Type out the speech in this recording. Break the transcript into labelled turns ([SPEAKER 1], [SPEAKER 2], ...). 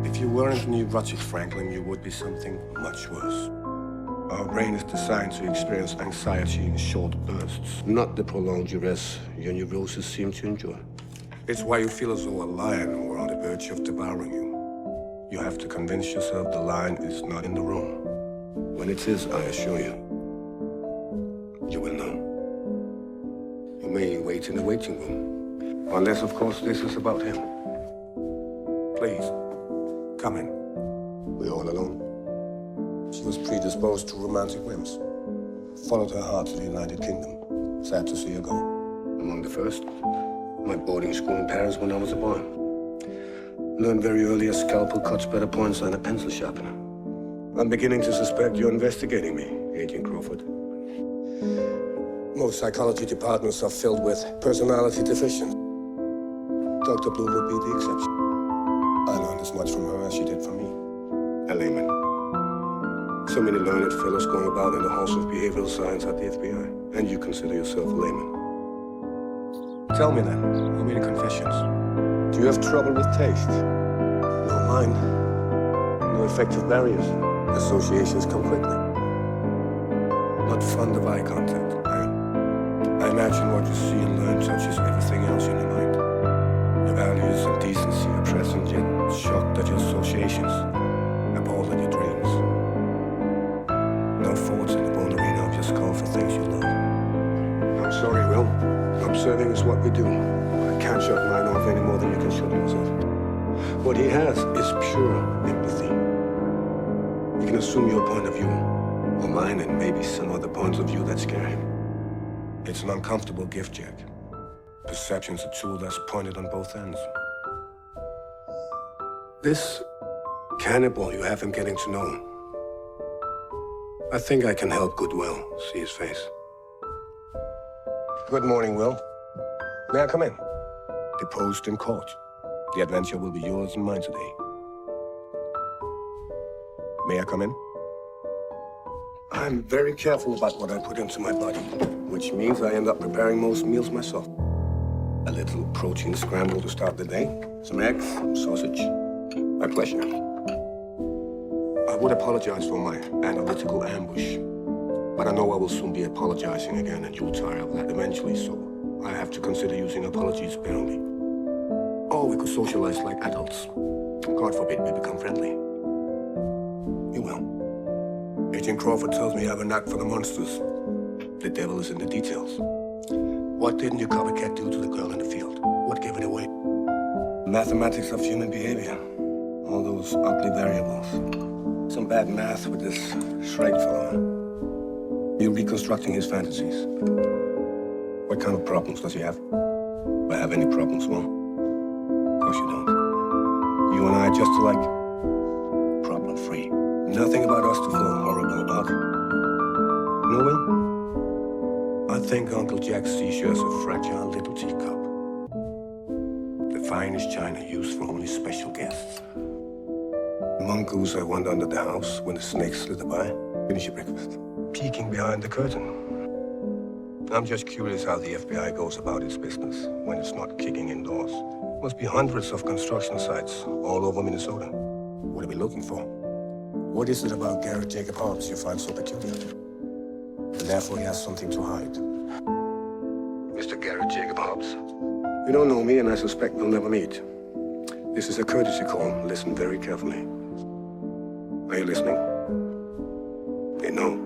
[SPEAKER 1] If you weren't neurotic, Franklin, you would be something much worse. Our brain is designed to experience anxiety in short bursts, not the prolonged duress your neurosis seem to endure. It's why you feel as though a lion were on the verge of devouring you. You have to convince yourself the lion is not in the room. When it is, I assure you, you will know. You may wait in the waiting room, unless, of course, this is about him. Please, come in. We're all alone. She was predisposed to romantic whims. Followed her heart to the United Kingdom. Sad to see her go. Among the first, my boarding school in Paris when I was a boy. Learned very early a scalpel cuts better points than a pencil sharpener. I'm beginning to suspect you're investigating me, Agent Crawford. Most psychology departments are filled with personality deficients. Dr. Bloom would be the exception. I learned as much from her as she did from me. A layman. So many learned fellows going about in the halls of behavioral science at the FBI, and you consider yourself a layman. Tell me then, how many confessions? Do you have trouble with taste? No mind. No effective barriers. Associations come quickly. Not fond of eye contact. I imagine what you see and learn touches everything else in your mind. Your values and decency are present, yet shocked at your associations, appalled at your dreams. No thoughts in the bone arena of your skull for things you love. I'm sorry, Will. Observing is what we do. I can't shut mine off any more than you can shut yours off. What he has is pure empathy. He can assume your point of view, or mine, and maybe some other points of view that scare him. It's an uncomfortable gift, Jack. Perception's a tool that's pointed on both ends. This cannibal, you have him getting to know. I think I can help Goodwill see his face. Good morning, Will. May I come in? Deposed in court. The adventure will be yours and mine today. May I come in? I'm very careful about what I put into my body, which means I end up preparing most meals myself. A little protein scramble to start the day, some eggs, some sausage. My pleasure. I would apologize for my analytical ambush, but I know I will soon be apologizing again, and you'll tire of that eventually, so I have to consider using apologies sparingly. Or we could socialize like adults. God forbid we become friendly. You will. Agent Crawford tells me I have a knack for the monsters. The devil is in the details. What didn't your copycat do to the girl in the field? What gave it away? Mathematics of human behavior. All those ugly variables. Some bad math with this Shrike fellow. You're reconstructing his fantasies. What kind of problems does he have? Do I have any problems, Will? Of course you don't. You and I are just alike. Problem-free. Nothing about us to feel horrible about. No, Will? I think Uncle Jack sees you as a fragile little teacup. The finest china used for only special guests. Mongoose I wander under the house when the snakes slither by. Finish your breakfast. Peeking behind the curtain. I'm just curious how the FBI goes about its business when it's not kicking indoors. Must be hundreds of construction sites all over Minnesota. What are we looking for? What is it about Garrett Jacob Hobbs you find so peculiar? And therefore he has something to hide. Mr. Garrett Jacob Hobbs, you don't know me and I suspect we'll never meet. This is a courtesy call. Listen very carefully. Are you listening? They know.